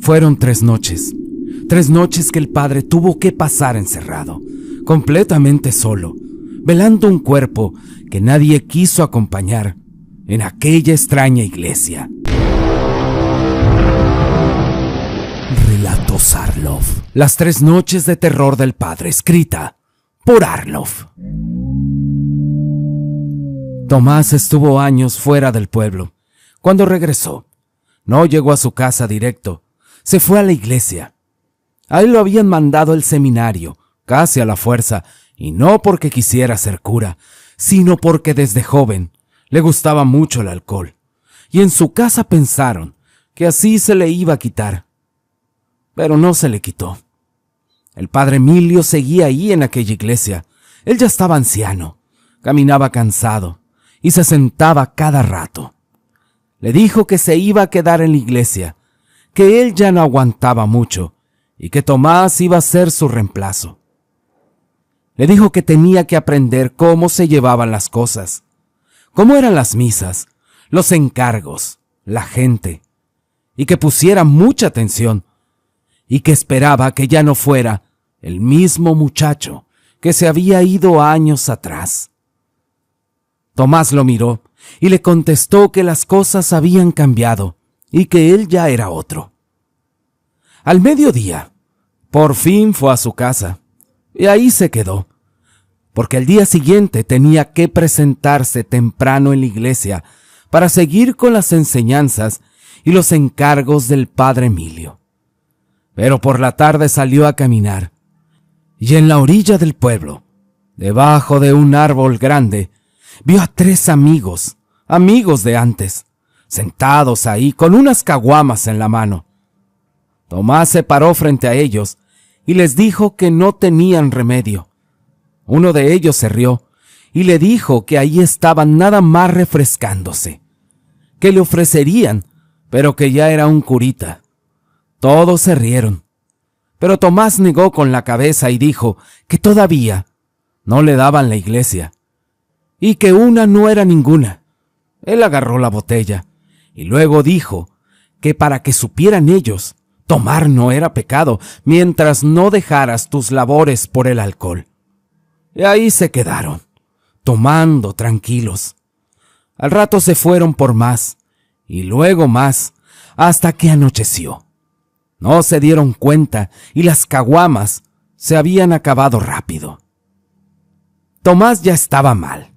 Fueron 3 noches. 3 noches que el padre tuvo que pasar encerrado, completamente solo, velando un cuerpo que nadie quiso acompañar en aquella extraña iglesia. Relatos Arlov. Las 3 noches de terror del padre, escrita por Arlov. Tomás estuvo años fuera del pueblo. Cuando regresó, no llegó a su casa directo, se fue a la iglesia. A él lo habían mandado al seminario, casi a la fuerza, y no porque quisiera ser cura, sino porque desde joven le gustaba mucho el alcohol, y en su casa pensaron que así se le iba a quitar. Pero no se le quitó. El padre Emilio seguía ahí en aquella iglesia. Él ya estaba anciano, caminaba cansado, y se sentaba cada rato. Le dijo que se iba a quedar en la iglesia, que él ya no aguantaba mucho, y que Tomás iba a ser su reemplazo. Le dijo que tenía que aprender cómo se llevaban las cosas, cómo eran las misas, los encargos, la gente, y que pusiera mucha atención, y que esperaba que ya no fuera el mismo muchacho que se había ido años atrás. Tomás lo miró y le contestó que las cosas habían cambiado y que él ya era otro. Al mediodía, por fin fue a su casa, y ahí se quedó, porque al día siguiente tenía que presentarse temprano en la iglesia para seguir con las enseñanzas y los encargos del padre Emilio. Pero por la tarde salió a caminar, y en la orilla del pueblo, debajo de un árbol grande, vio a 3 amigos de antes, sentados ahí con unas caguamas en la mano. Tomás se paró frente a ellos y les dijo que no tenían remedio. Uno de ellos se rió y le dijo que ahí estaban nada más refrescándose, que le ofrecerían, pero que ya era un curita. Todos se rieron, pero Tomás negó con la cabeza y dijo que todavía no le daban la iglesia, y que una no era ninguna. Él agarró la botella y luego dijo que para que supieran ellos, tomar no era pecado mientras no dejaras tus labores por el alcohol. Y ahí se quedaron, tomando tranquilos. Al rato se fueron por más, y luego más, hasta que anocheció. No se dieron cuenta y las caguamas se habían acabado rápido. Tomás ya estaba mal.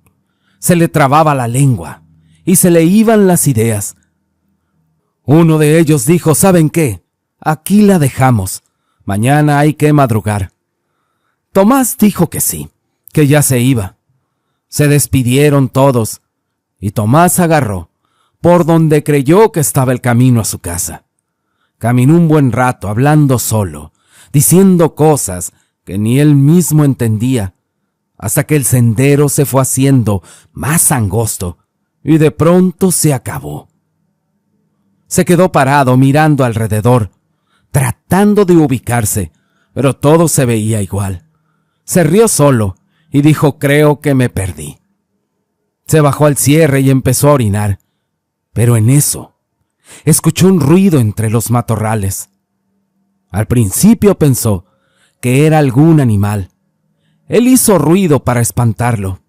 Se le trababa la lengua y se le iban las ideas. Uno de ellos dijo: ¿saben qué? Aquí la dejamos. Mañana hay que madrugar. Tomás dijo que sí, que ya se iba. Se despidieron todos y Tomás agarró por donde creyó que estaba el camino a su casa. Caminó un buen rato hablando solo, diciendo cosas que ni él mismo entendía, hasta que el sendero se fue haciendo más angosto y de pronto se acabó. Se quedó parado mirando alrededor, tratando de ubicarse, pero todo se veía igual. Se rió solo y dijo: creo que me perdí. Se bajó al cierre y empezó a orinar, pero en eso escuchó un ruido entre los matorrales. Al principio pensó que era algún animal. Él hizo ruido para espantarlo,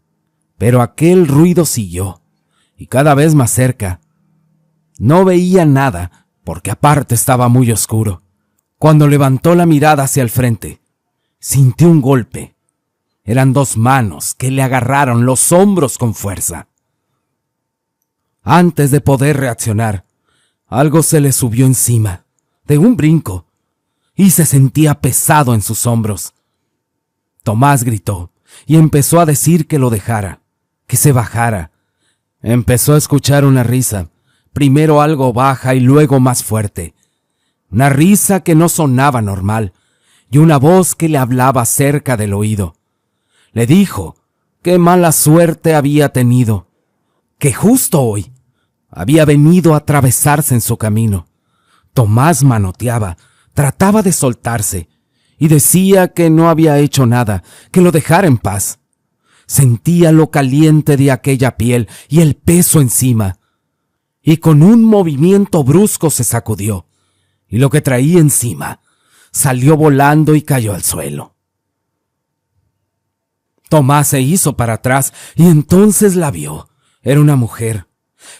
pero aquel ruido siguió, y cada vez más cerca. No veía nada, porque aparte estaba muy oscuro. Cuando levantó la mirada hacia el frente, sintió un golpe. Eran 2 manos que le agarraron los hombros con fuerza. Antes de poder reaccionar, algo se le subió encima, de un brinco, y se sentía pesado en sus hombros. Tomás gritó y empezó a decir que lo dejara, que se bajara. Empezó a escuchar una risa, primero algo baja y luego más fuerte. Una risa que no sonaba normal, y una voz que le hablaba cerca del oído. Le dijo qué mala suerte había tenido, que justo hoy había venido a atravesarse en su camino. Tomás manoteaba, trataba de soltarse, y decía que no había hecho nada, que lo dejara en paz. Sentía lo caliente de aquella piel y el peso encima, y con un movimiento brusco se sacudió, y lo que traía encima salió volando y cayó al suelo. Tomás se hizo para atrás y entonces la vio. Era una mujer,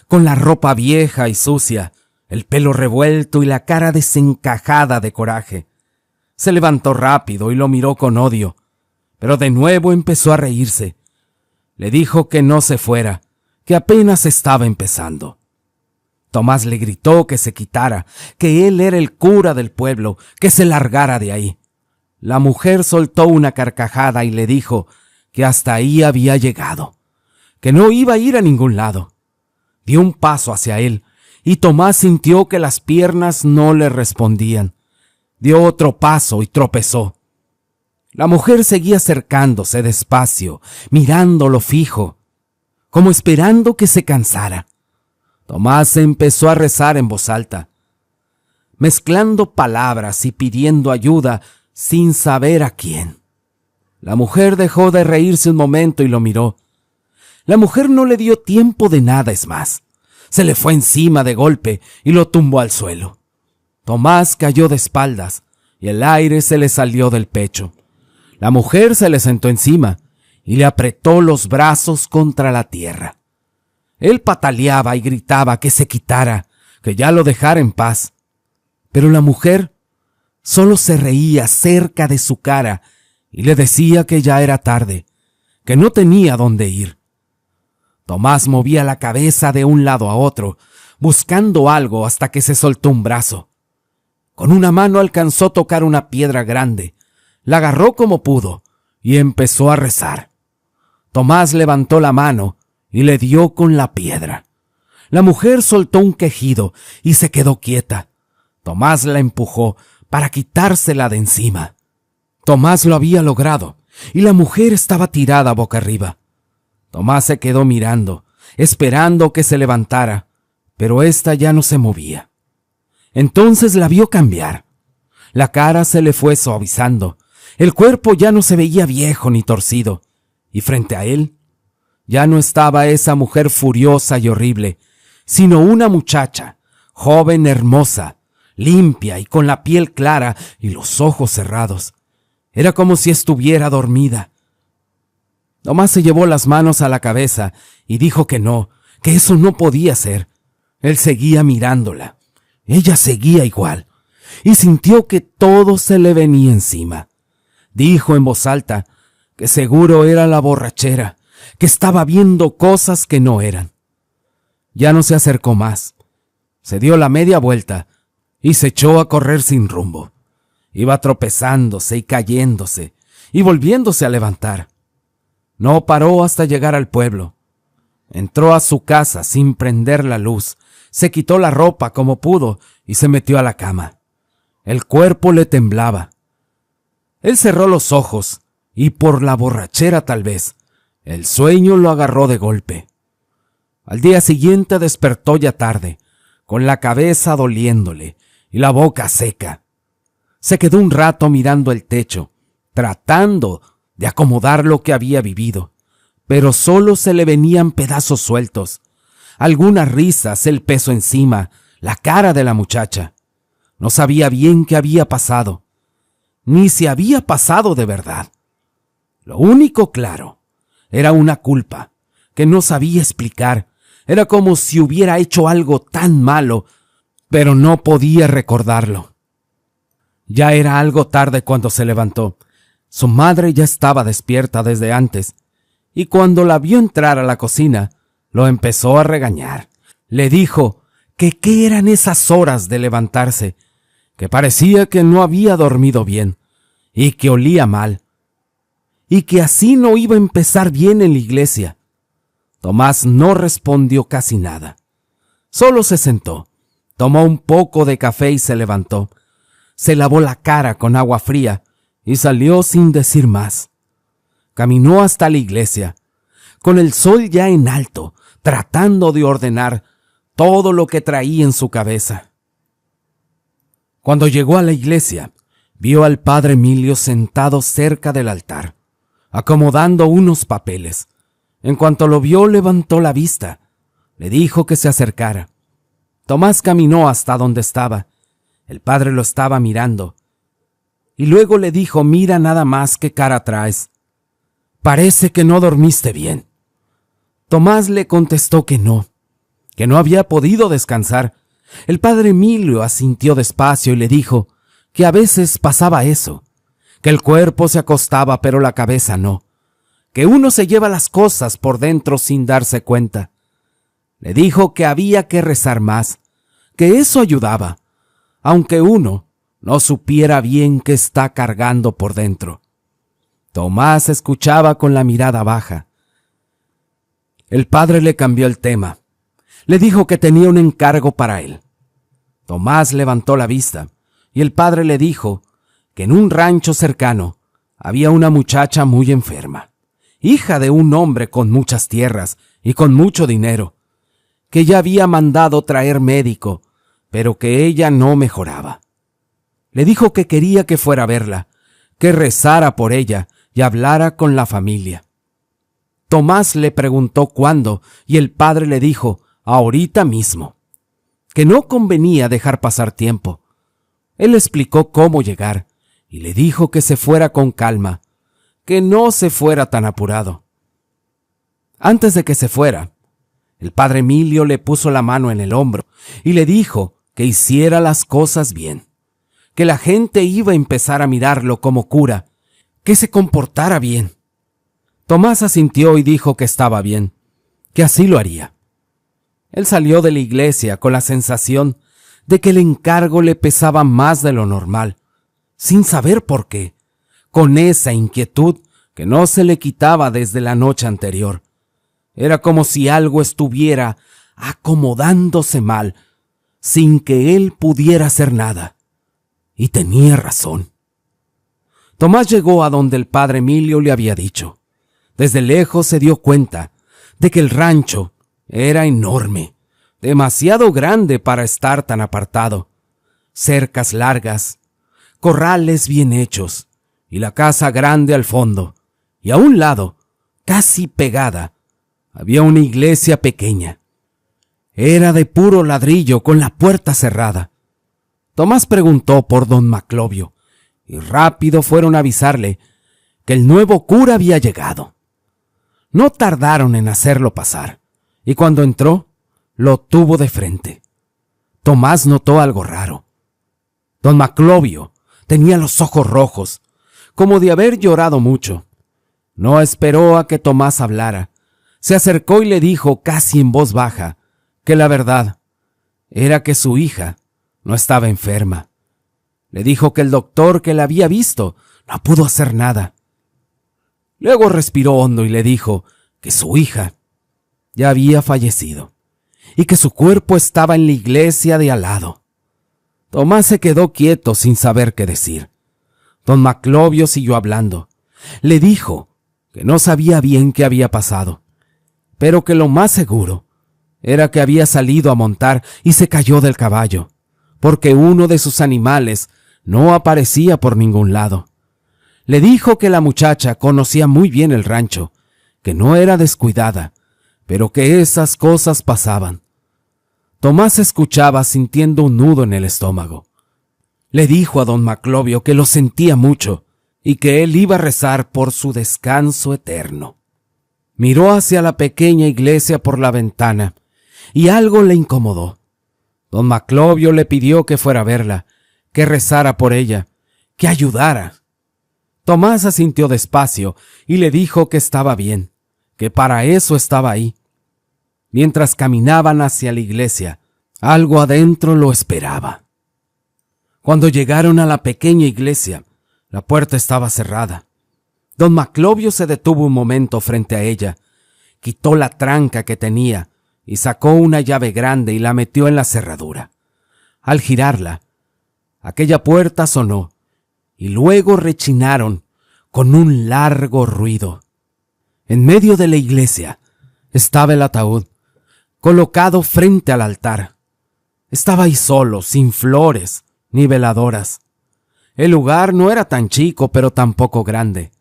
con la ropa vieja y sucia, el pelo revuelto y la cara desencajada de coraje. Se levantó rápido y lo miró con odio, pero de nuevo empezó a reírse. Le dijo que no se fuera, que apenas estaba empezando. Tomás le gritó que se quitara, que él era el cura del pueblo, que se largara de ahí. La mujer soltó una carcajada y le dijo que hasta ahí había llegado, que no iba a ir a ningún lado. Dio un paso hacia él y Tomás sintió que las piernas no le respondían. Dio otro paso y tropezó. La mujer seguía acercándose despacio, mirándolo fijo, como esperando que se cansara. Tomás empezó a rezar en voz alta, mezclando palabras y pidiendo ayuda sin saber a quién. La mujer dejó de reírse un momento y lo miró. La mujer no le dio tiempo de nada, es más. Se le fue encima de golpe y lo tumbó al suelo. Tomás cayó de espaldas y el aire se le salió del pecho. La mujer se le sentó encima y le apretó los brazos contra la tierra. Él pataleaba y gritaba que se quitara, que ya lo dejara en paz. Pero la mujer solo se reía cerca de su cara y le decía que ya era tarde, que no tenía dónde ir. Tomás movía la cabeza de un lado a otro, buscando algo hasta que se soltó un brazo. Con una mano alcanzó a tocar una piedra grande, la agarró como pudo y empezó a rezar. Tomás levantó la mano y le dio con la piedra. La mujer soltó un quejido y se quedó quieta. Tomás la empujó para quitársela de encima. Tomás lo había logrado y la mujer estaba tirada boca arriba. Tomás se quedó mirando, esperando que se levantara, pero ésta ya no se movía. Entonces la vio cambiar. La cara se le fue suavizando, el cuerpo ya no se veía viejo ni torcido, y frente a él ya no estaba esa mujer furiosa y horrible, sino una muchacha, joven, hermosa, limpia y con la piel clara y los ojos cerrados. Era como si estuviera dormida. Tomás se llevó las manos a la cabeza y dijo que no, que eso no podía ser. Él seguía mirándola. Ella seguía igual, y sintió que todo se le venía encima. Dijo en voz alta que seguro era la borrachera, que estaba viendo cosas que no eran. Ya no se acercó más. Se dio la media vuelta y se echó a correr sin rumbo. Iba tropezándose y cayéndose y volviéndose a levantar. No paró hasta llegar al pueblo. Entró a su casa sin prender la luz, se quitó la ropa como pudo y se metió a la cama. El cuerpo le temblaba. Él cerró los ojos y por la borrachera tal vez, el sueño lo agarró de golpe. Al día siguiente despertó ya tarde, con la cabeza doliéndole y la boca seca. Se quedó un rato mirando el techo, tratando de acomodar lo que había vivido, pero solo se le venían pedazos sueltos, algunas risas, el peso encima, la cara de la muchacha. No sabía bien qué había pasado, ni si había pasado de verdad. Lo único claro era una culpa que no sabía explicar. Era como si hubiera hecho algo tan malo, pero no podía recordarlo. Ya era algo tarde cuando se levantó. Su madre ya estaba despierta desde antes, y cuando la vio entrar a la cocina, lo empezó a regañar. Le dijo que qué eran esas horas de levantarse, que parecía que no había dormido bien, y que olía mal, y que así no iba a empezar bien en la iglesia. Tomás no respondió casi nada. Solo se sentó, tomó un poco de café y se levantó. Se lavó la cara con agua fría y salió sin decir más. Caminó hasta la iglesia, con el sol ya en alto, tratando de ordenar todo lo que traía en su cabeza. Cuando llegó a la iglesia, vio al padre Emilio sentado cerca del altar, acomodando unos papeles. En cuanto lo vio, levantó la vista. Le dijo que se acercara. Tomás caminó hasta donde estaba. El padre lo estaba mirando, y luego le dijo: «Mira nada más qué cara traes. Parece que no dormiste bien». Tomás le contestó que no había podido descansar. El padre Emilio asintió despacio y le dijo que a veces pasaba eso, que el cuerpo se acostaba pero la cabeza no, que uno se lleva las cosas por dentro sin darse cuenta. Le dijo que había que rezar más, que eso ayudaba, aunque uno no supiera bien qué está cargando por dentro. Tomás escuchaba con la mirada baja. El padre le cambió el tema. Le dijo que tenía un encargo para él. Tomás levantó la vista y el padre le dijo que en un rancho cercano había una muchacha muy enferma, hija de un hombre con muchas tierras y con mucho dinero, que ya había mandado traer médico, pero que ella no mejoraba. Le dijo que quería que fuera a verla, que rezara por ella y hablara con la familia. Tomás le preguntó cuándo y el padre le dijo: ahorita mismo, que no convenía dejar pasar tiempo. Él explicó cómo llegar y le dijo que se fuera con calma, que no se fuera tan apurado. Antes de que se fuera, el padre Emilio le puso la mano en el hombro y le dijo que hiciera las cosas bien, que la gente iba a empezar a mirarlo como cura, que se comportara bien. Tomás asintió y dijo que estaba bien, que así lo haría. Él salió de la iglesia con la sensación de que el encargo le pesaba más de lo normal, sin saber por qué, con esa inquietud que no se le quitaba desde la noche anterior. Era como si algo estuviera acomodándose mal, sin que él pudiera hacer nada. Y tenía razón. Tomás llegó a donde el padre Emilio le había dicho. Desde lejos se dio cuenta de que el rancho era enorme, demasiado grande para estar tan apartado. Cercas largas, corrales bien hechos, y la casa grande al fondo, y a un lado, casi pegada, había una iglesia pequeña. Era de puro ladrillo con la puerta cerrada. Tomás preguntó por don Maclovio, y rápido fueron a avisarle que el nuevo cura había llegado. No tardaron en hacerlo pasar, y cuando entró, lo tuvo de frente. Tomás notó algo raro. Don Maclovio tenía los ojos rojos, como de haber llorado mucho. No esperó a que Tomás hablara. Se acercó y le dijo casi en voz baja que la verdad era que su hija no estaba enferma. Le dijo que el doctor que la había visto no pudo hacer nada. Luego respiró hondo y le dijo que su hija ya había fallecido y que su cuerpo estaba en la iglesia de al lado. Tomás se quedó quieto sin saber qué decir. Don Maclovio siguió hablando. Le dijo que no sabía bien qué había pasado, pero que lo más seguro era que había salido a montar y se cayó del caballo, porque uno de sus animales no aparecía por ningún lado. Le dijo que la muchacha conocía muy bien el rancho, que no era descuidada, pero que esas cosas pasaban. Tomás escuchaba sintiendo un nudo en el estómago. Le dijo a don Maclovio que lo sentía mucho y que él iba a rezar por su descanso eterno. Miró hacia la pequeña iglesia por la ventana y algo le incomodó. Don Maclovio le pidió que fuera a verla, que rezara por ella, que ayudara. Tomás asintió despacio y le dijo que estaba bien, que para eso estaba ahí. Mientras caminaban hacia la iglesia, algo adentro lo esperaba. Cuando llegaron a la pequeña iglesia, la puerta estaba cerrada. Don Maclovio se detuvo un momento frente a ella, quitó la tranca que tenía y sacó una llave grande y la metió en la cerradura. Al girarla, aquella puerta sonó y luego rechinaron con un largo ruido. En medio de la iglesia estaba el ataúd, colocado frente al altar. Estaba ahí solo, sin flores ni veladoras. El lugar no era tan chico, pero tampoco grande.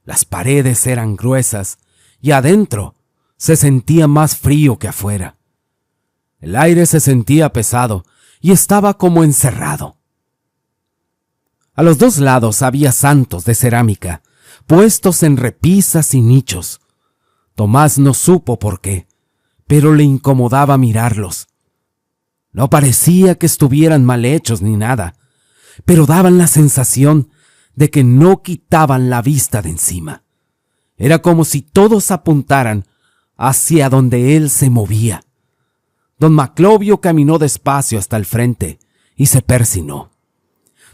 Las paredes eran gruesas y adentro se sentía más frío que afuera. El aire se sentía pesado y estaba como encerrado. A los dos lados había santos de cerámica, puestos en repisas y nichos. Tomás no supo por qué, pero le incomodaba mirarlos. No parecía que estuvieran mal hechos ni nada, pero daban la sensación de que no quitaban la vista de encima. Era como si todos apuntaran hacia donde él se movía. Don Maclovio caminó despacio hasta el frente y se persinó.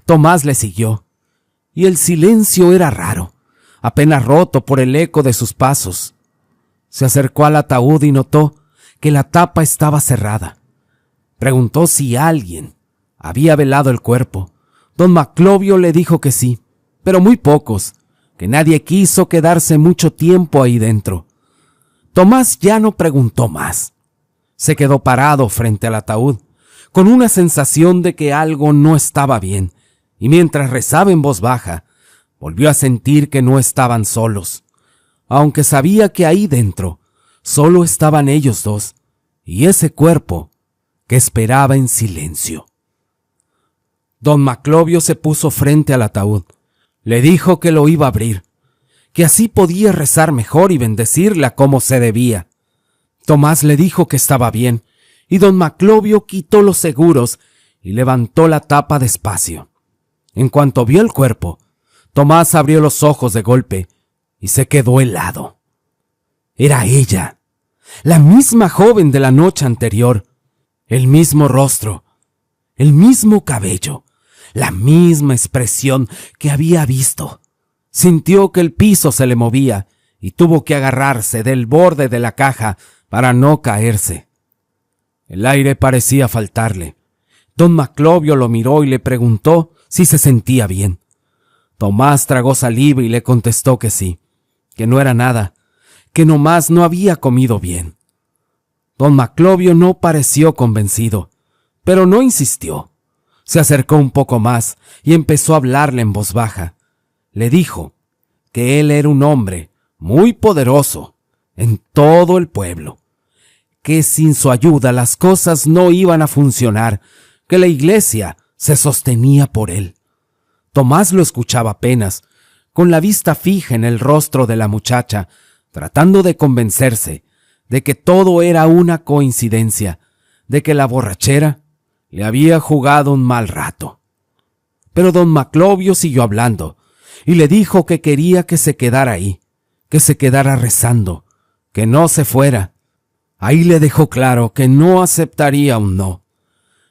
Tomás le siguió, y el silencio era raro, apenas roto por el eco de sus pasos. Se acercó al ataúd y notó que la tapa estaba cerrada. Preguntó si alguien había velado el cuerpo. Don Maclovio le dijo que sí, pero muy pocos, que nadie quiso quedarse mucho tiempo ahí dentro. Tomás ya no preguntó más. Se quedó parado frente al ataúd, con una sensación de que algo no estaba bien, y mientras rezaba en voz baja, volvió a sentir que no estaban solos, aunque sabía que ahí dentro solo estaban ellos dos y ese cuerpo que esperaba en silencio. Don Maclovio se puso frente al ataúd. Le dijo que lo iba a abrir, que así podía rezar mejor y bendecirla como se debía. Tomás le dijo que estaba bien, y don Maclovio quitó los seguros y levantó la tapa despacio. En cuanto vio el cuerpo, Tomás abrió los ojos de golpe y se quedó helado. Era ella, la misma joven de la noche anterior, el mismo rostro, el mismo cabello, la misma expresión que había visto. Sintió que el piso se le movía y tuvo que agarrarse del borde de la caja para no caerse. El aire parecía faltarle. Don Maclovio lo miró y le preguntó si se sentía bien. Tomás tragó saliva y le contestó que sí, que no era nada, que nomás no había comido bien. Don Maclovio no pareció convencido, pero no insistió. Se acercó un poco más y empezó a hablarle en voz baja. Le dijo que él era un hombre muy poderoso en todo el pueblo, que sin su ayuda las cosas no iban a funcionar, que la iglesia se sostenía por él. Tomás lo escuchaba apenas, con la vista fija en el rostro de la muchacha, tratando de convencerse de que todo era una coincidencia, de que la borrachera le había jugado un mal rato. Pero don Maclovio siguió hablando y le dijo que quería que se quedara ahí, que se quedara rezando, que no se fuera. Ahí le dejó claro que no aceptaría un no.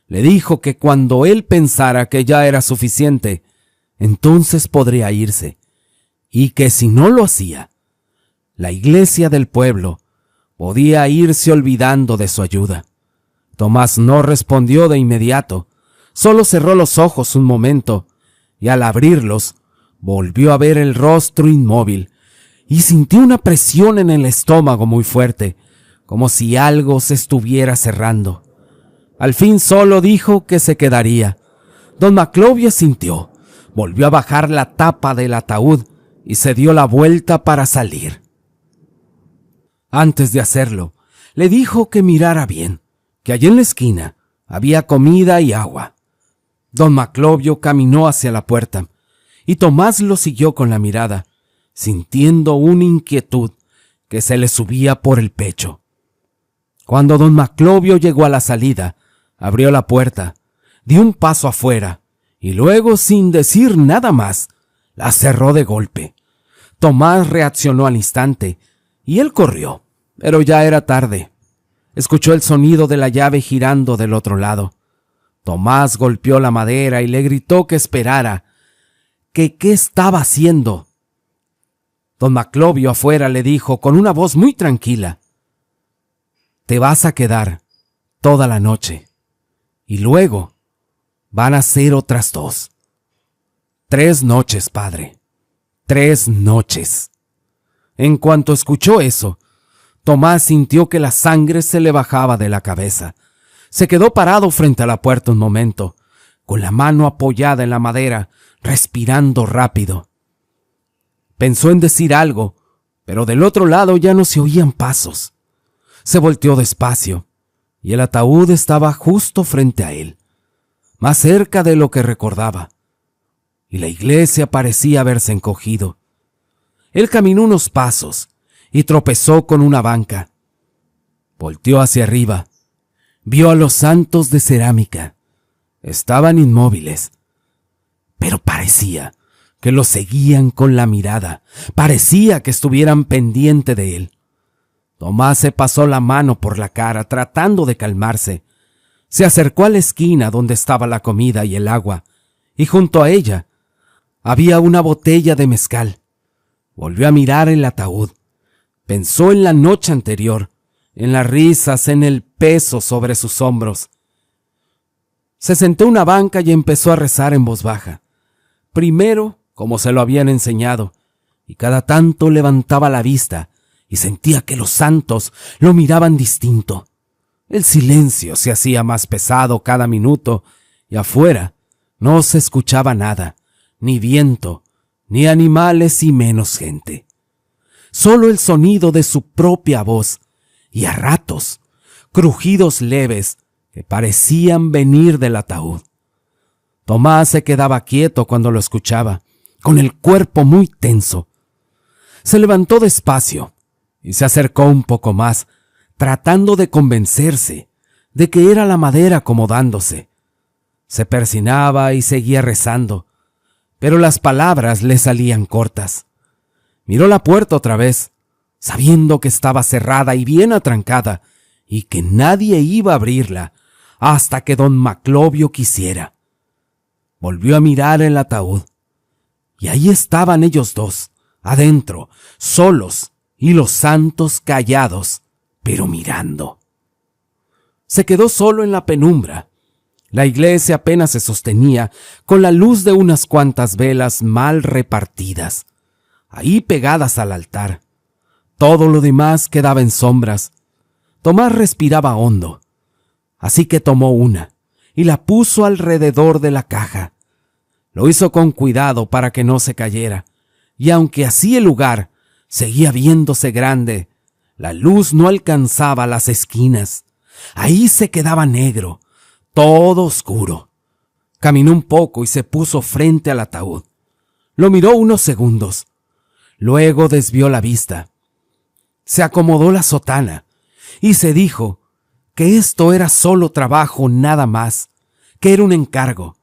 Le dijo que cuando él pensara que ya era suficiente, entonces podría irse, y que si no lo hacía, la iglesia del pueblo podía irse olvidando de su ayuda. Tomás no respondió de inmediato, solo cerró los ojos un momento, y al abrirlos, volvió a ver el rostro inmóvil, y sintió una presión en el estómago muy fuerte, como si algo se estuviera cerrando. Al fin solo dijo que se quedaría. Don Maclovio sintió, volvió a bajar la tapa del ataúd y se dio la vuelta para salir. Antes de hacerlo, le dijo que mirara bien, que allí en la esquina había comida y agua. Don Maclovio caminó hacia la puerta y Tomás lo siguió con la mirada, sintiendo una inquietud que se le subía por el pecho. Cuando don Maclovio llegó a la salida, abrió la puerta, dio un paso afuera y luego, sin decir nada más, la cerró de golpe. Tomás reaccionó al instante y él corrió, pero ya era tarde. Escuchó el sonido de la llave girando del otro lado. Tomás golpeó la madera y le gritó que esperara, que qué estaba haciendo. Don Maclovio afuera le dijo con una voz muy tranquila: «Te vas a quedar toda la noche, y luego van a ser otras 2. 3 noches, padre, 3 noches». En cuanto escuchó eso, Tomás sintió que la sangre se le bajaba de la cabeza. Se quedó parado frente a la puerta un momento, con la mano apoyada en la madera, respirando rápido. Pensó en decir algo, pero del otro lado ya no se oían pasos. Se volteó despacio, y el ataúd estaba justo frente a él. más cerca de lo que recordaba, y la iglesia parecía haberse encogido. Él caminó unos pasos y tropezó con una banca. Volteó hacia arriba. Vio a los santos de cerámica. Estaban inmóviles, pero parecía que lo seguían con la mirada. Parecía que estuvieran pendiente de él. Tomás se pasó la mano por la cara, tratando de calmarse. Se acercó a la esquina donde estaba la comida y el agua, y junto a ella había una botella de mezcal. Volvió a mirar el ataúd. Pensó en la noche anterior, en las risas, en el peso sobre sus hombros. Se sentó en una banca y empezó a rezar en voz baja. Primero, como se lo habían enseñado, y cada tanto levantaba la vista y sentía que los santos lo miraban distinto. El silencio se hacía más pesado cada minuto y afuera no se escuchaba nada, ni viento, ni animales y menos gente. Solo el sonido de su propia voz y a ratos crujidos leves que parecían venir del ataúd. Tomás se quedaba quieto cuando lo escuchaba, con el cuerpo muy tenso. Se levantó despacio y se acercó un poco más, tratando de convencerse de que era la madera acomodándose. Se persinaba y seguía rezando, pero las palabras le salían cortas. Miró la puerta otra vez, sabiendo que estaba cerrada y bien atrancada, y que nadie iba a abrirla hasta que don Maclovio quisiera. Volvió a mirar el ataúd, y ahí estaban ellos dos, adentro, solos, y los santos callados, pero mirando. Se quedó solo en la penumbra. La iglesia apenas se sostenía con la luz de unas cuantas velas mal repartidas, ahí pegadas al altar. Todo lo demás quedaba en sombras. Tomás respiraba hondo, así que tomó una y la puso alrededor de la caja. Lo hizo con cuidado para que no se cayera, y aunque así el lugar seguía viéndose grande, la luz no alcanzaba las esquinas. Ahí se quedaba negro, todo oscuro. Caminó un poco y se puso frente al ataúd. Lo miró unos segundos. Luego desvió la vista. Se acomodó la sotana y se dijo que esto era solo trabajo, nada más, que era un encargo.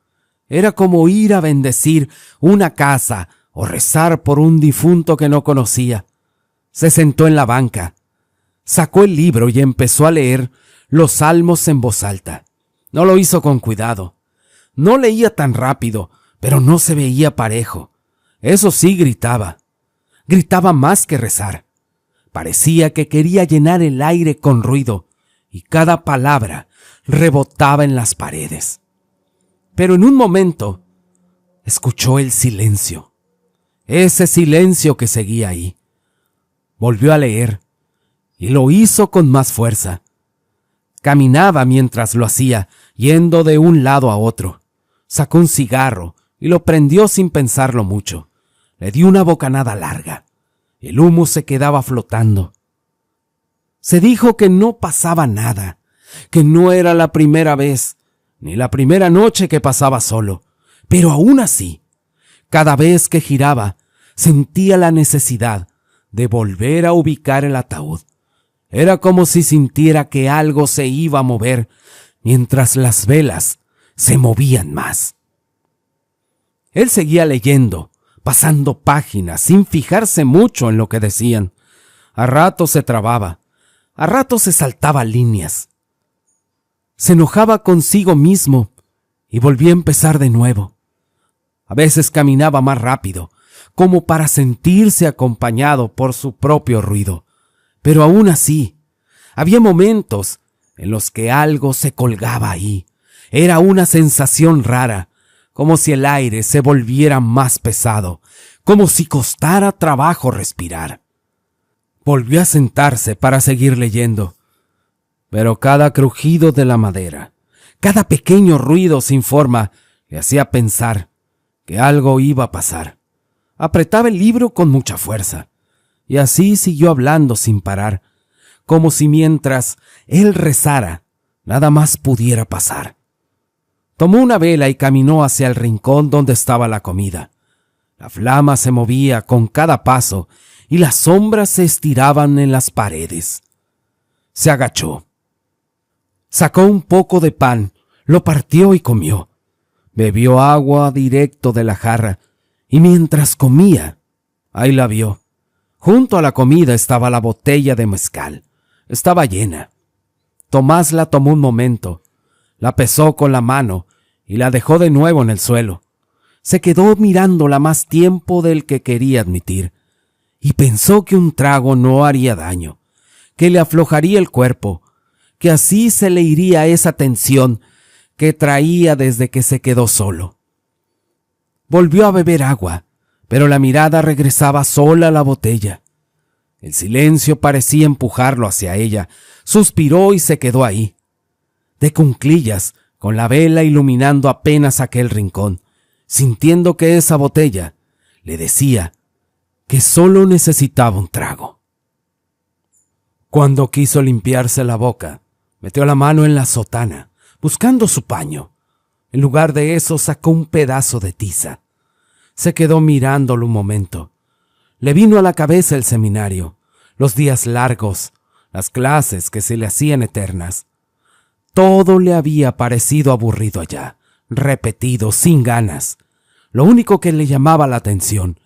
Era como ir a bendecir una casa o rezar por un difunto que no conocía. Se sentó en la banca, sacó el libro y empezó a leer los salmos en voz alta. No lo hizo con cuidado. No leía tan rápido, pero no se veía parejo. Eso sí, gritaba. Gritaba más que rezar. Parecía que quería llenar el aire con ruido, y cada palabra rebotaba en las paredes. Pero en un momento escuchó el silencio. Ese silencio que seguía ahí. Volvió a leer, y lo hizo con más fuerza. Caminaba mientras lo hacía, yendo de un lado a otro. Sacó un cigarro y lo prendió sin pensarlo mucho. Le dio una bocanada larga. El humo se quedaba flotando. Se dijo que no pasaba nada, que no era la primera vez, ni la primera noche que pasaba solo. Pero aún así, cada vez que giraba, sentía la necesidad de volver a ubicar el ataúd. Era como si sintiera que algo se iba a mover mientras las velas se movían más. Él seguía leyendo, pasando páginas sin fijarse mucho en lo que decían. A ratos se trababa, a ratos se saltaba líneas. Se enojaba consigo mismo y volvía a empezar de nuevo. A veces caminaba más rápido, como para sentirse acompañado por su propio ruido. Pero aún así, había momentos en los que algo se colgaba ahí. Era una sensación rara, como si el aire se volviera más pesado, como si costara trabajo respirar. Volvió a sentarse para seguir leyendo, pero cada crujido de la madera, cada pequeño ruido sin forma, le hacía pensar que algo iba a pasar. Apretaba el libro con mucha fuerza, y así siguió hablando sin parar, como si mientras él rezara, nada más pudiera pasar. Tomó una vela y caminó hacia el rincón donde estaba la comida. La flama se movía con cada paso y las sombras se estiraban en las paredes. Se agachó. Sacó un poco de pan, lo partió y comió. Bebió agua directo de la jarra y mientras comía, ahí la vio. Junto a la comida estaba la botella de mezcal. Estaba llena. Tomás la tomó un momento, la pesó con la mano y la dejó de nuevo en el suelo. Se quedó mirándola más tiempo del que quería admitir y pensó que un trago no haría daño, que le aflojaría el cuerpo, que así se le iría esa tensión que traía desde que se quedó solo. Volvió a beber agua, pero la mirada regresaba sola a la botella. El silencio parecía empujarlo hacia ella. Suspiró y se quedó ahí, de cunclillas, con la vela iluminando apenas aquel rincón, sintiendo que esa botella le decía que solo necesitaba un trago. Cuando quiso limpiarse la boca, metió la mano en la sotana, buscando su paño. En lugar de eso sacó un pedazo de tiza. Se quedó mirándolo un momento. Le vino a la cabeza el seminario, los días largos, las clases que se le hacían eternas. Todo le había parecido aburrido allá, repetido, sin ganas. Lo único que le llamaba la atención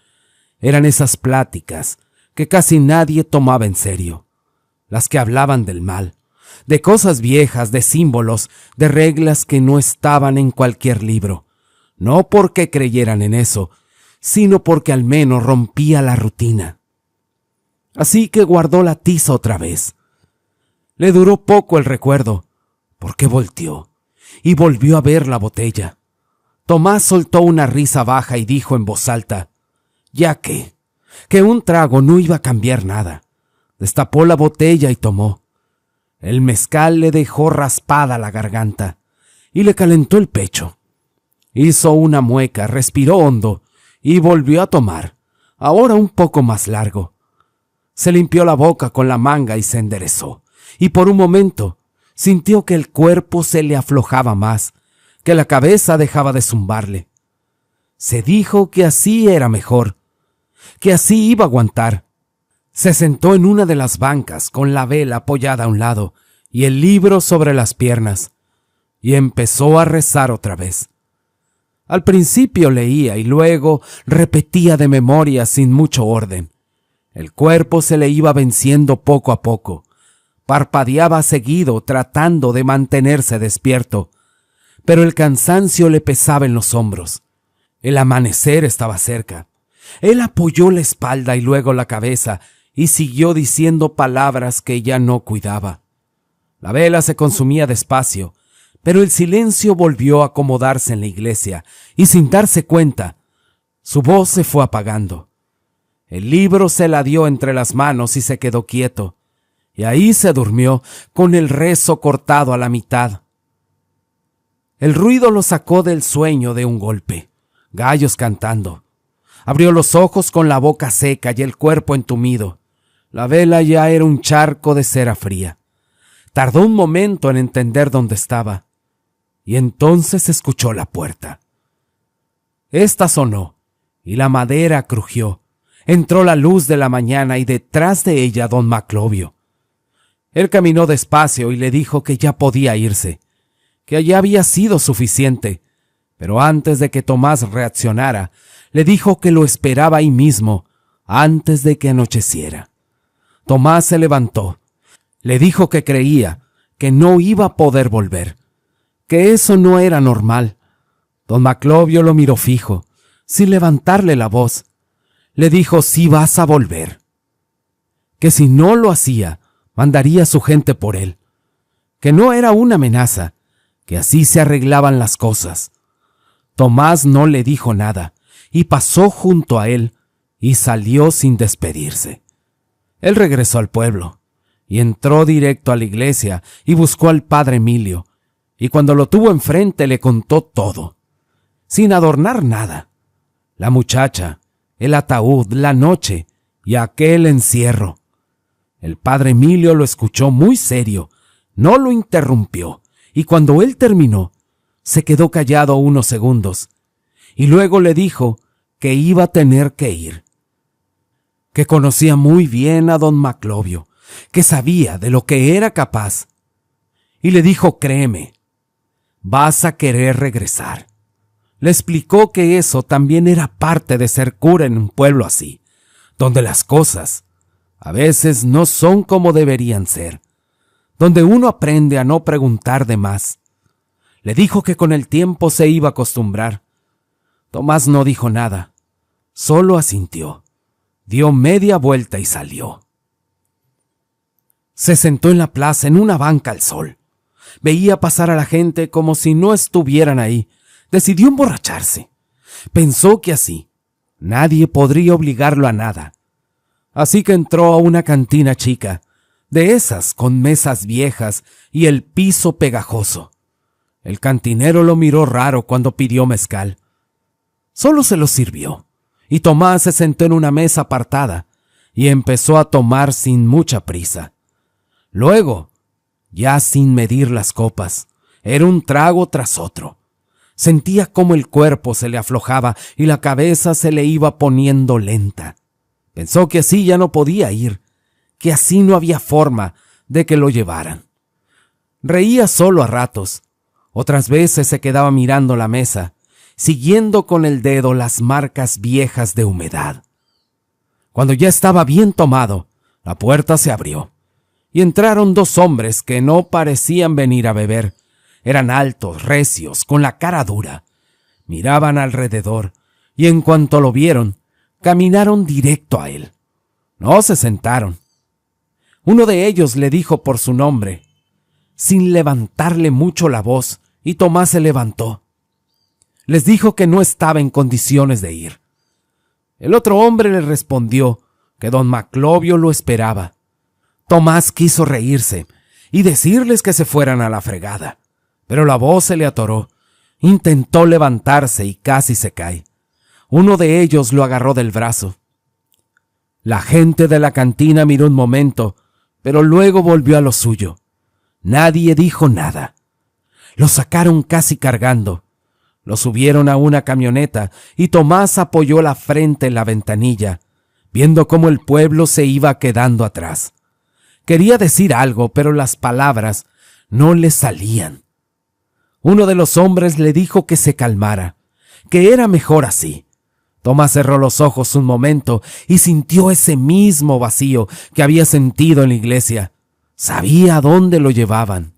eran esas pláticas que casi nadie tomaba en serio, las que hablaban del mal, de cosas viejas, de símbolos, de reglas que no estaban en cualquier libro, no porque creyeran en eso, sino porque al menos rompía la rutina. Así que guardó la tiza otra vez. Le duró poco el recuerdo, porque volteó y volvió a ver la botella. Tomás soltó una risa baja y dijo en voz alta, ya que un trago no iba a cambiar nada. Destapó la botella y tomó. El mezcal le dejó raspada la garganta y le calentó el pecho. Hizo una mueca, respiró hondo y volvió a tomar, ahora un poco más largo. Se limpió la boca con la manga y se enderezó, y por un momento sintió que el cuerpo se le aflojaba más, que la cabeza dejaba de zumbarle. Se dijo que así era mejor, que así iba a aguantar. Se sentó en una de las bancas con la vela apoyada a un lado y el libro sobre las piernas, y empezó a rezar otra vez. Al principio leía y luego repetía de memoria sin mucho orden. El cuerpo se le iba venciendo poco a poco. Parpadeaba seguido tratando de mantenerse despierto, pero el cansancio le pesaba en los hombros. El amanecer estaba cerca. Él apoyó la espalda y luego la cabeza y siguió diciendo palabras que ya no cuidaba. La vela se consumía despacio, pero el silencio volvió a acomodarse en la iglesia y sin darse cuenta, su voz se fue apagando. El libro se la dio entre las manos y se quedó quieto, y ahí se durmió con el rezo cortado a la mitad. El ruido lo sacó del sueño de un golpe. Gallos cantando. Abrió los ojos con la boca seca y el cuerpo entumido. La vela ya era un charco de cera fría. Tardó un momento en entender dónde estaba, y entonces escuchó la puerta. Esta sonó, y la madera crujió. Entró la luz de la mañana y detrás de ella don Maclovio. Él caminó despacio y le dijo que ya podía irse, que allá había sido suficiente, pero antes de que Tomás reaccionara, le dijo que lo esperaba ahí mismo, antes de que anocheciera. Tomás se levantó, le dijo que creía que no iba a poder volver, que eso no era normal. Don Maclovio lo miró fijo, sin levantarle la voz. Le dijo si vas a volver, que si no lo hacía, mandaría a su gente por él, que no era una amenaza, que así se arreglaban las cosas. Tomás no le dijo nada, y pasó junto a él, y salió sin despedirse. Él regresó al pueblo, y entró directo a la iglesia, y buscó al padre Emilio, y cuando lo tuvo enfrente le contó todo, sin adornar nada. La muchacha, el ataúd, la noche, y aquel encierro. El padre Emilio lo escuchó muy serio, no lo interrumpió, y cuando él terminó, Se quedó callado unos segundos y luego le dijo que iba a tener que ir, que conocía muy bien a don Maclovio, que sabía de lo que era capaz, y le dijo: créeme, vas a querer regresar. Le explicó que eso también era parte de ser cura en un pueblo así, donde las cosas a veces no son como deberían ser, donde uno aprende a no preguntar de más. Le dijo que con el tiempo se iba a acostumbrar. Tomás no dijo nada, solo asintió, dio media vuelta y salió. Se sentó en la plaza en una banca al sol. Veía pasar a la gente como si no estuvieran ahí. Decidió emborracharse. Pensó que así nadie podría obligarlo a nada. Así que entró a una cantina chica, de esas con mesas viejas y el piso pegajoso. El cantinero lo miró raro cuando pidió mezcal. Solo se lo sirvió, y Tomás se sentó en una mesa apartada y empezó a tomar sin mucha prisa. Luego, ya sin medir las copas, era un trago tras otro. Sentía cómo el cuerpo se le aflojaba y la cabeza se le iba poniendo lenta. Pensó que así ya no podía ir, que así no había forma de que lo llevaran. Reía solo a ratos. Otras veces se quedaba mirando la mesa, siguiendo con el dedo las marcas viejas de humedad. Cuando ya estaba bien tomado, la puerta se abrió y entraron dos hombres que no parecían venir a beber. Eran altos, recios, con la cara dura. Miraban alrededor y en cuanto lo vieron, caminaron directo a él. No se sentaron. Uno de ellos le dijo por su nombre, sin levantarle mucho la voz, y Tomás se levantó. Les dijo que no estaba en condiciones de ir. El otro hombre le respondió que don Maclovio lo esperaba. Tomás quiso reírse y decirles que se fueran a la fregada, pero la voz se le atoró. Intentó levantarse y casi se cae. Uno de ellos lo agarró del brazo. La gente de la cantina miró un momento, pero luego volvió a lo suyo. Nadie dijo nada. Lo sacaron casi cargando. Lo subieron a una camioneta y Tomás apoyó la frente en la ventanilla, viendo cómo el pueblo se iba quedando atrás. Quería decir algo, pero las palabras no le salían. Uno de los hombres le dijo que se calmara, que era mejor así. Tomás cerró los ojos un momento y sintió ese mismo vacío que había sentido en la iglesia. Sabía a dónde lo llevaban.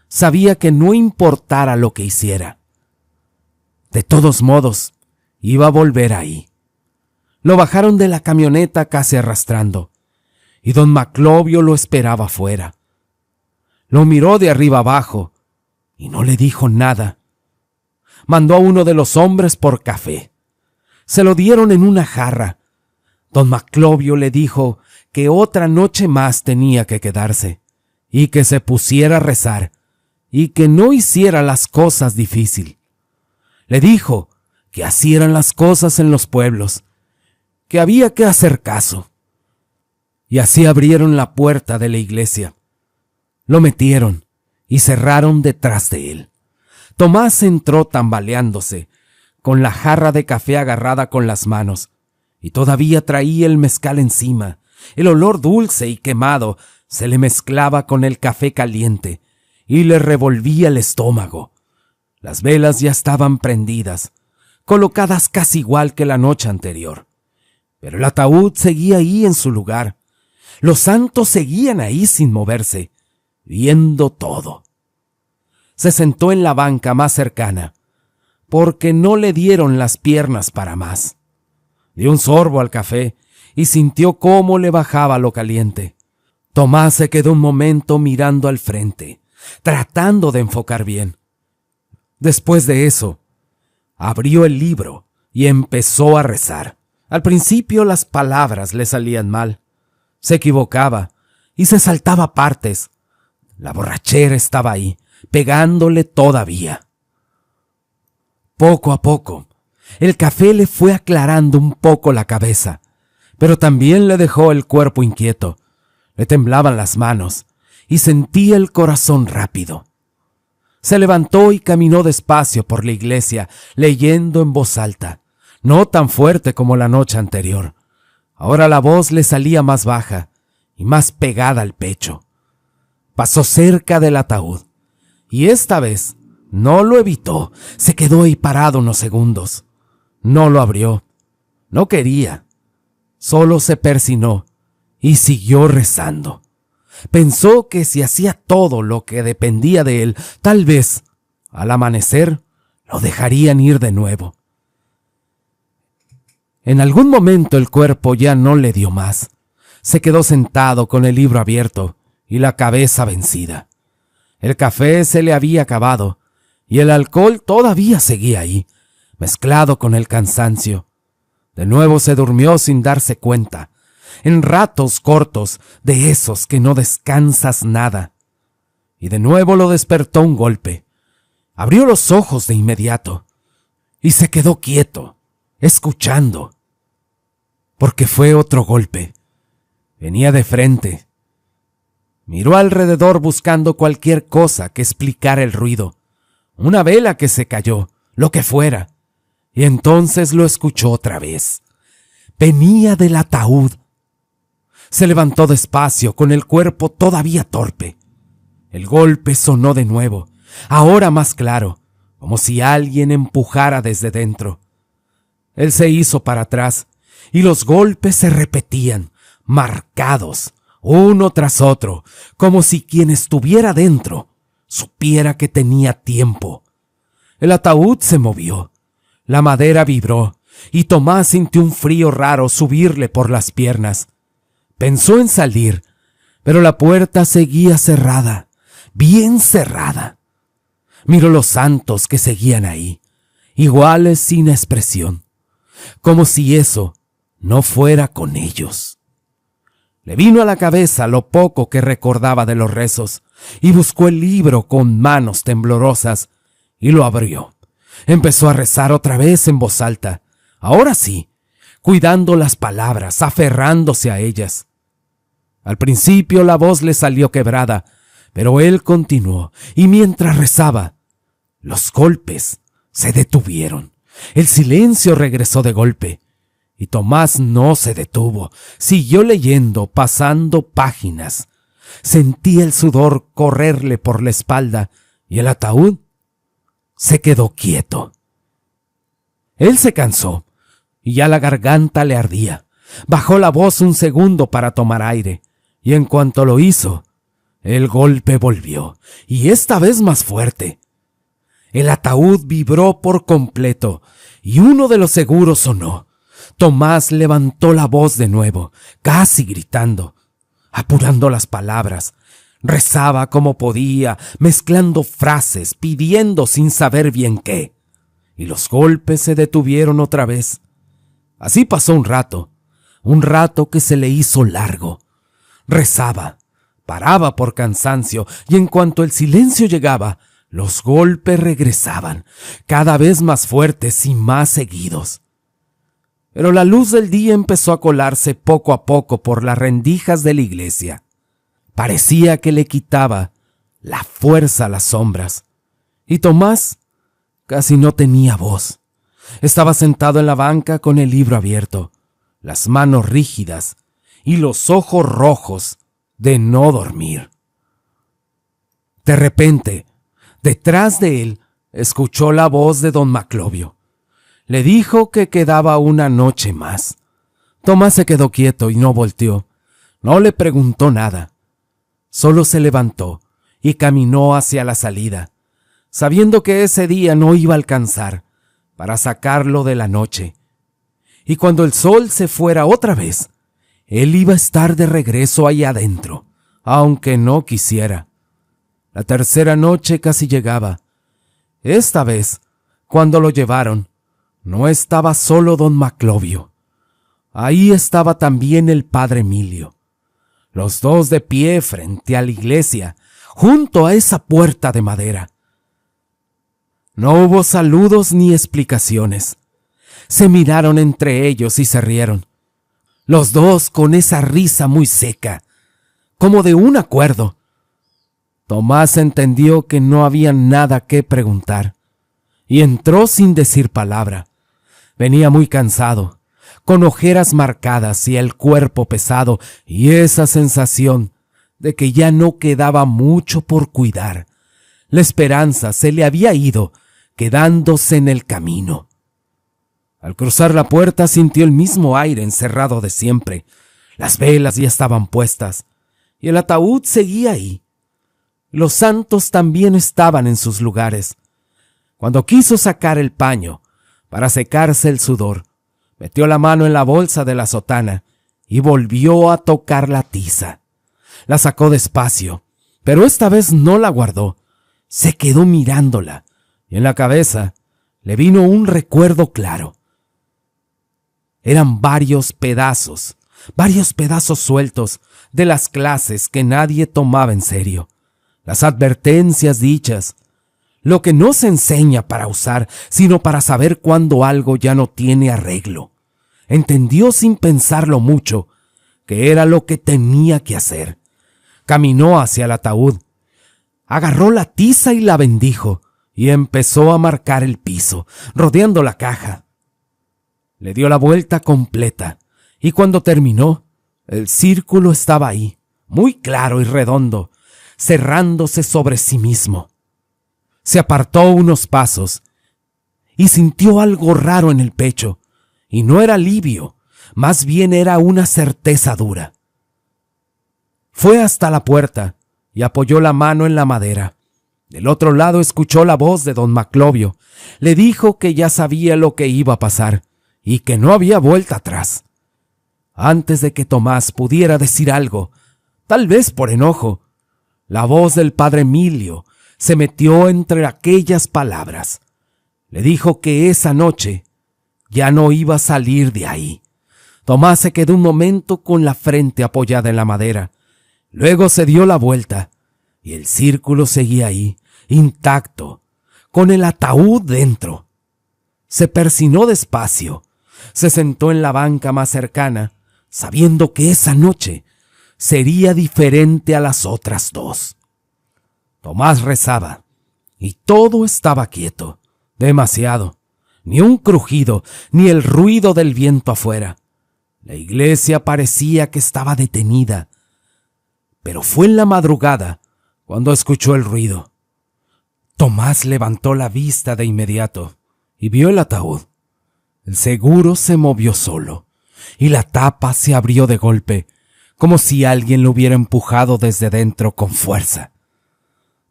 Sabía que no importara lo que hiciera. De todos modos, iba a volver ahí. Lo bajaron de la camioneta casi arrastrando, y don Maclovio lo esperaba afuera. Lo miró de arriba abajo y no le dijo nada. Mandó a uno de los hombres por café. Se lo dieron en una jarra. Don Maclovio le dijo que otra noche más tenía que quedarse, y que se pusiera a rezar, y que no hiciera las cosas difícil. Le dijo que así eran las cosas en los pueblos, que había que hacer caso. Y así abrieron la puerta de la iglesia. Lo metieron y cerraron detrás de él. Tomás entró tambaleándose, con la jarra de café agarrada con las manos, y todavía traía el mezcal encima. El olor dulce y quemado se le mezclaba con el café caliente y le revolvía el estómago. Las velas ya estaban prendidas, colocadas casi igual que la noche anterior. Pero el ataúd seguía ahí en su lugar. Los santos seguían ahí sin moverse, viendo todo. Se sentó en la banca más cercana, porque no le dieron las piernas para más. Dio un sorbo al café y sintió cómo le bajaba lo caliente. Tomás se quedó un momento mirando al frente, tratando de enfocar bien. Después de eso, abrió el libro y empezó a rezar. Al principio las palabras le salían mal. Se equivocaba y se saltaba partes. La borrachera estaba ahí, pegándole todavía. Poco a poco, el café le fue aclarando un poco la cabeza, pero también le dejó el cuerpo inquieto. Le temblaban las manos y sentía el corazón rápido. Se levantó y caminó despacio por la iglesia, leyendo en voz alta, no tan fuerte como la noche anterior. Ahora la voz le salía más baja y más pegada al pecho. Pasó cerca del ataúd, y esta vez no lo evitó. Se quedó ahí parado unos segundos. No lo abrió. No quería. Solo se persinó y siguió rezando. Pensó que si hacía todo lo que dependía de él, tal vez, al amanecer, lo dejarían ir de nuevo. En algún momento el cuerpo ya no le dio más. Se quedó sentado con el libro abierto y la cabeza vencida. El café se le había acabado y el alcohol todavía seguía ahí, mezclado con el cansancio. De nuevo se durmió sin darse cuenta, en ratos cortos de esos que no descansas nada. Y de nuevo lo despertó un golpe. Abrió los ojos de inmediato y se quedó quieto, escuchando. Porque fue otro golpe. Venía de frente. Miró alrededor buscando cualquier cosa que explicara el ruido. Una vela que se cayó, lo que fuera. Y entonces lo escuchó otra vez. Venía del ataúd. Se levantó despacio, con el cuerpo todavía torpe. El golpe sonó de nuevo, ahora más claro, como si alguien empujara desde dentro. Él se hizo para atrás, y los golpes se repetían, marcados, uno tras otro, como si quien estuviera dentro supiera que tenía tiempo. El ataúd se movió, la madera vibró, y Tomás sintió un frío raro subirle por las piernas. Pensó en salir, pero la puerta seguía cerrada, bien cerrada. Miró los santos que seguían ahí, iguales sin expresión, como si eso no fuera con ellos. Le vino a la cabeza lo poco que recordaba de los rezos, y buscó el libro con manos temblorosas, y lo abrió. Empezó a rezar otra vez en voz alta, ahora sí, cuidando las palabras, aferrándose a ellas. Al principio la voz le salió quebrada, pero él continuó, y mientras rezaba, los golpes se detuvieron. El silencio regresó de golpe, y Tomás no se detuvo. Siguió leyendo, pasando páginas. Sentía el sudor correrle por la espalda, y el ataúd se quedó quieto. Él se cansó, y ya la garganta le ardía. Bajó la voz un segundo para tomar aire, y en cuanto lo hizo, el golpe volvió, y esta vez más fuerte. El ataúd vibró por completo, y uno de los seguros sonó. Tomás levantó la voz de nuevo, casi gritando, apurando las palabras. Rezaba como podía, mezclando frases, pidiendo sin saber bien qué. Y los golpes se detuvieron otra vez. Así pasó un rato que se le hizo largo. Rezaba, paraba por cansancio, y en cuanto el silencio llegaba, los golpes regresaban, cada vez más fuertes y más seguidos. Pero la luz del día empezó a colarse poco a poco por las rendijas de la iglesia. Parecía que le quitaba la fuerza a las sombras. Y Tomás casi no tenía voz. Estaba sentado en la banca con el libro abierto, las manos rígidas y los ojos rojos de no dormir. De repente, detrás de él, escuchó la voz de don Maclovio. Le dijo que quedaba una noche más. Tomás se quedó quieto y no volteó. No le preguntó nada. Solo se levantó y caminó hacia la salida, sabiendo que ese día no iba a alcanzar para sacarlo de la noche. Y cuando el sol se fuera otra vez, él iba a estar de regreso ahí adentro, aunque no quisiera. La tercera noche casi llegaba. Esta vez, cuando lo llevaron, no estaba solo don Maclovio. Ahí estaba también el padre Emilio. Los dos de pie frente a la iglesia, junto a esa puerta de madera. No hubo saludos ni explicaciones. Se miraron entre ellos y se rieron. Los dos con esa risa muy seca, como de un acuerdo. Tomás entendió que no había nada que preguntar y entró sin decir palabra. Venía muy cansado, con ojeras marcadas y el cuerpo pesado, y esa sensación de que ya no quedaba mucho por cuidar. La esperanza se le había ido, quedándose en el camino. Al cruzar la puerta sintió el mismo aire encerrado de siempre. Las velas ya estaban puestas y el ataúd seguía ahí. Los santos también estaban en sus lugares. Cuando quiso sacar el paño para secarse el sudor, metió la mano en la bolsa de la sotana y volvió a tocar la tiza. La sacó despacio, pero esta vez no la guardó. Se quedó mirándola y en la cabeza le vino un recuerdo claro. Eran varios pedazos sueltos de las clases que nadie tomaba en serio, las advertencias dichas, lo que no se enseña para usar, sino para saber cuándo algo ya no tiene arreglo. Entendió sin pensarlo mucho que era lo que tenía que hacer. Caminó hacia el ataúd, agarró la tiza y la bendijo, y empezó a marcar el piso, rodeando la caja. Le dio la vuelta completa, y cuando terminó, el círculo estaba ahí, muy claro y redondo, cerrándose sobre sí mismo. Se apartó unos pasos y sintió algo raro en el pecho, y no era alivio, más bien era una certeza dura. Fue hasta la puerta y apoyó la mano en la madera. Del otro lado escuchó la voz de don Maclovio. Le dijo que ya sabía lo que iba a pasar y que no había vuelta atrás. Antes de que Tomás pudiera decir algo, tal vez por enojo, la voz del padre Emilio se metió entre aquellas palabras. Le dijo que esa noche ya no iba a salir de ahí. Tomás se quedó un momento con la frente apoyada en la madera. Luego se dio la vuelta y el círculo seguía ahí, intacto, con el ataúd dentro. Se persinó despacio, se sentó en la banca más cercana, sabiendo que esa noche sería diferente a las otras dos. Tomás rezaba y todo estaba quieto, demasiado. Ni un crujido, ni el ruido del viento afuera. La iglesia parecía que estaba detenida. Pero fue en la madrugada cuando escuchó el ruido. Tomás levantó la vista de inmediato y vio el ataúd. El seguro se movió solo y la tapa se abrió de golpe, como si alguien lo hubiera empujado desde dentro con fuerza.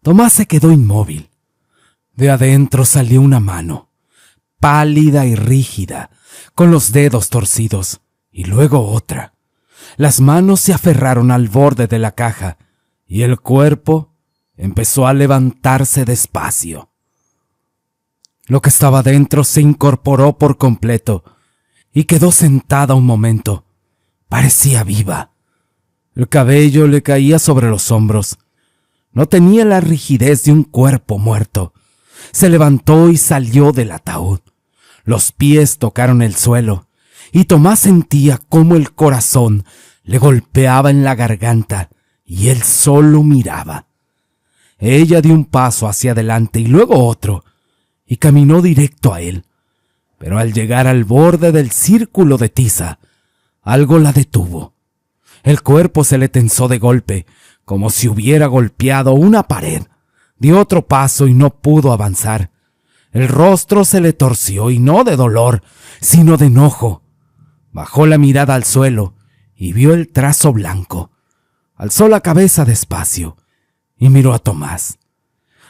Tomás se quedó inmóvil. De adentro salió una mano, pálida y rígida, con los dedos torcidos, y luego otra. Las manos se aferraron al borde de la caja, y el cuerpo empezó a levantarse despacio. Lo que estaba dentro se incorporó por completo, y quedó sentada un momento. Parecía viva. El cabello le caía sobre los hombros. No tenía la rigidez de un cuerpo muerto. Se levantó y salió del ataúd. Los pies tocaron el suelo, y Tomás sentía cómo el corazón le golpeaba en la garganta, y él solo miraba. Ella dio un paso hacia adelante y luego otro, y caminó directo a él. Pero al llegar al borde del círculo de tiza, algo la detuvo. El cuerpo se le tensó de golpe, como si hubiera golpeado una pared. Dio otro paso y no pudo avanzar. El rostro se le torció, y no de dolor, sino de enojo. Bajó la mirada al suelo y vio el trazo blanco. Alzó la cabeza despacio y miró a Tomás.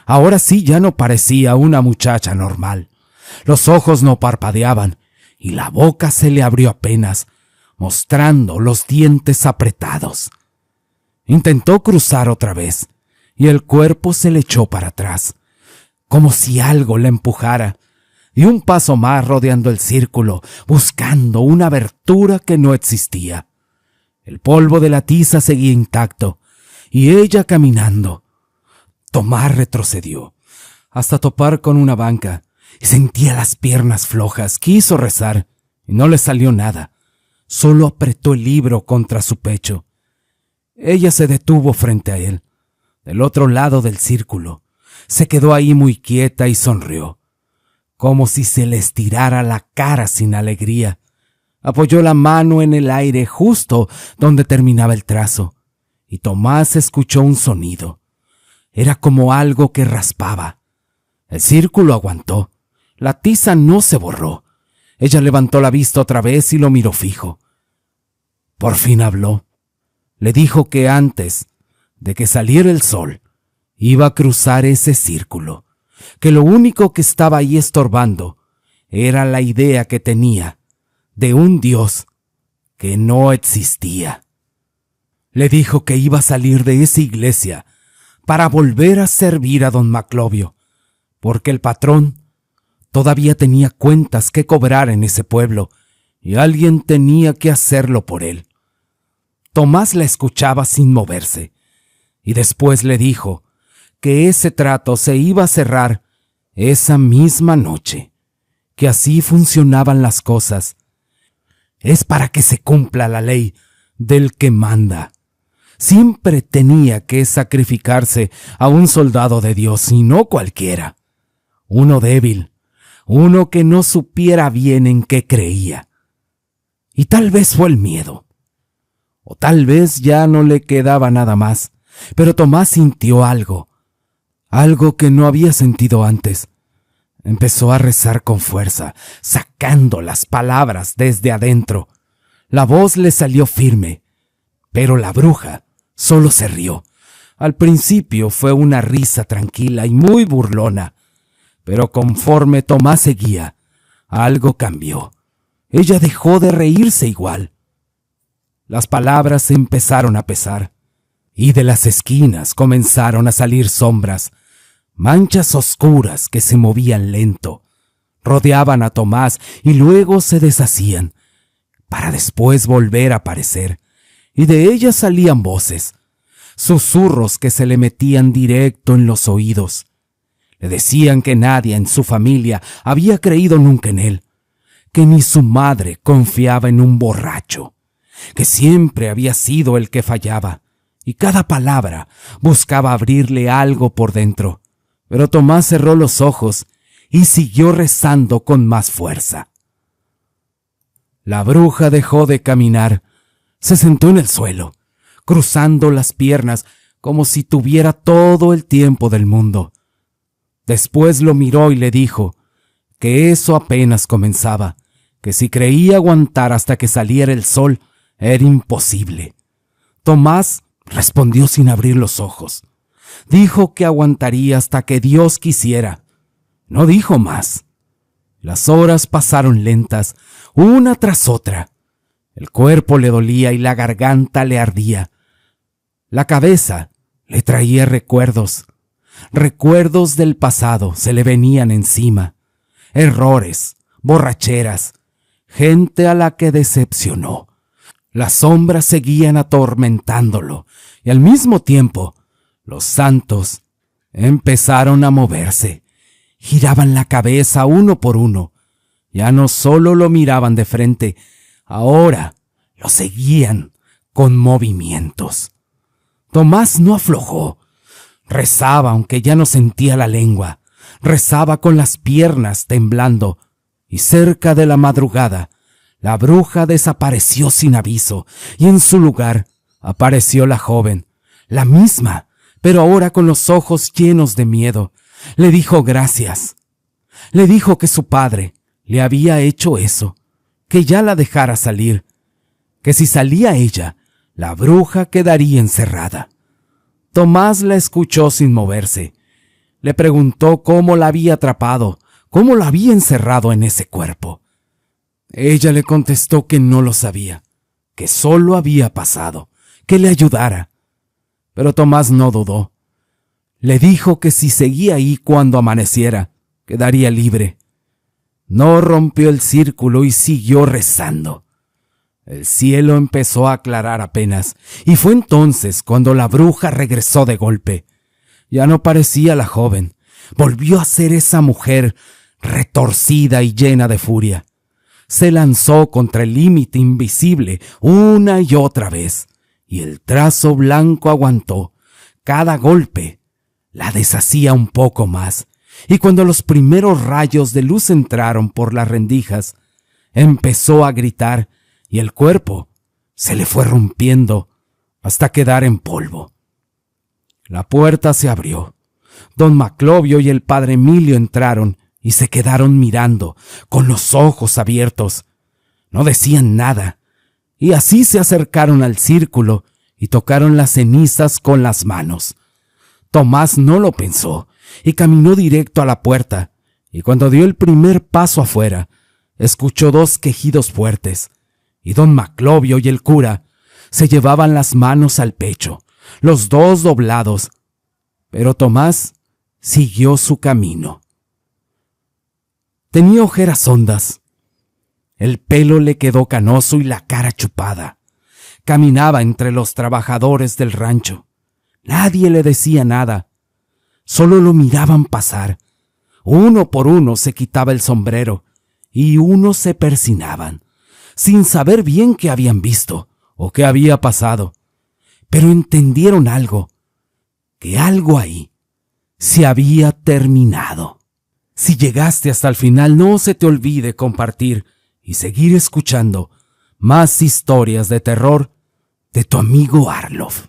Ahora sí ya no parecía una muchacha normal. Los ojos no parpadeaban y la boca se le abrió apenas, mostrando los dientes apretados. Intentó cruzar otra vez y el cuerpo se le echó para atrás, como si algo la empujara. Dio un paso más rodeando el círculo, buscando una abertura que no existía. El polvo de la tiza seguía intacto, y ella caminando. Tomás retrocedió, hasta topar con una banca, y sentía las piernas flojas. Quiso rezar, y no le salió nada. Solo apretó el libro contra su pecho. Ella se detuvo frente a él. del otro lado del círculo. Se quedó ahí muy quieta y sonrió, como si se le estirara la cara sin alegría. Apoyó la mano en el aire justo donde terminaba el trazo, y Tomás escuchó un sonido. Era como algo que raspaba. El círculo aguantó. La tiza no se borró. Ella levantó la vista otra vez y lo miró fijo. Por fin habló. Le dijo que antes de que saliera el sol, iba a cruzar ese círculo, que lo único que estaba ahí estorbando era la idea que tenía de un Dios que no existía. Le dijo que iba a salir de esa iglesia para volver a servir a don Maclovio, porque el patrón todavía tenía cuentas que cobrar en ese pueblo y alguien tenía que hacerlo por él. Tomás la escuchaba sin moverse, y después le dijo que ese trato se iba a cerrar esa misma noche, que así funcionaban las cosas. Es para que se cumpla la ley del que manda. Siempre tenía que sacrificarse a un soldado de Dios y no cualquiera. Uno débil, uno que no supiera bien en qué creía. Y tal vez fue el miedo. O tal vez ya no le quedaba nada más. Pero Tomás sintió algo que no había sentido antes. Empezó a rezar con fuerza, sacando las palabras desde adentro. La voz le salió firme, pero la bruja solo se rió. Al principio fue una risa tranquila y muy burlona, pero conforme Tomás seguía, algo cambió. Ella dejó de reírse igual. Las palabras empezaron a pesar, y de las esquinas comenzaron a salir sombras, manchas oscuras que se movían lento. Rodeaban a Tomás y luego se deshacían, para después volver a aparecer, y de ellas salían voces, susurros que se le metían directo en los oídos. Le decían que nadie en su familia había creído nunca en él, que ni su madre confiaba en un borracho, que siempre había sido el que fallaba, y cada palabra buscaba abrirle algo por dentro. Pero Tomás cerró los ojos y siguió rezando con más fuerza. La bruja dejó de caminar, se sentó en el suelo, cruzando las piernas como si tuviera todo el tiempo del mundo. Después lo miró y le dijo que eso apenas comenzaba, que si creía aguantar hasta que saliera el sol era imposible. Tomás respondió sin abrir los ojos. Dijo que aguantaría hasta que Dios quisiera. No dijo más. Las horas pasaron lentas, una tras otra. El cuerpo le dolía y la garganta le ardía. La cabeza le traía recuerdos. Recuerdos del pasado se le venían encima. Errores, borracheras, gente a la que decepcionó. Las sombras seguían atormentándolo y al mismo tiempo los santos empezaron a moverse. Giraban la cabeza uno por uno. Ya no solo lo miraban de frente, ahora lo seguían con movimientos. Tomás no aflojó. Rezaba aunque ya no sentía la lengua. Rezaba con las piernas temblando. Y cerca de la madrugada, la bruja desapareció sin aviso y en su lugar apareció la joven, la misma, pero ahora con los ojos llenos de miedo. Le dijo gracias. Le dijo que su padre le había hecho eso, que ya la dejara salir, que si salía ella, la bruja quedaría encerrada. Tomás la escuchó sin moverse. Le preguntó cómo la había atrapado, cómo la había encerrado en ese cuerpo. Ella le contestó que no lo sabía, que solo había pasado, que le ayudara. Pero Tomás no dudó. Le dijo que si seguía ahí cuando amaneciera, quedaría libre. No rompió el círculo y siguió rezando. El cielo empezó a aclarar apenas, y fue entonces cuando la bruja regresó de golpe. Ya no parecía la joven, volvió a ser esa mujer retorcida y llena de furia. Se lanzó contra el límite invisible una y otra vez, y el trazo blanco aguantó, Cada golpe la deshacía un poco más, y cuando los primeros rayos de luz entraron por las rendijas, empezó a gritar y el cuerpo se le fue rompiendo hasta quedar en polvo. La puerta se abrió. Don Maclovio y el padre Emilio entraron y se quedaron mirando con los ojos abiertos. No decían nada, y así se acercaron al círculo y tocaron las cenizas con las manos. Tomás no lo pensó y caminó directo a la puerta, y cuando dio el primer paso afuera, escuchó 2 quejidos fuertes, y don Maclovio y el cura se llevaban las manos al pecho, los 2 doblados, pero Tomás siguió su camino. Tenía ojeras hondas, el pelo le quedó canoso y la cara chupada. Caminaba entre los trabajadores del rancho. Nadie le decía nada, solo lo miraban pasar. Uno por uno se quitaba el sombrero y unos se persinaban, sin saber bien qué habían visto o qué había pasado. Pero entendieron algo, que algo ahí se había terminado. Si llegaste hasta el final, no se te olvide compartir y seguir escuchando más historias de terror de tu amigo Arlof.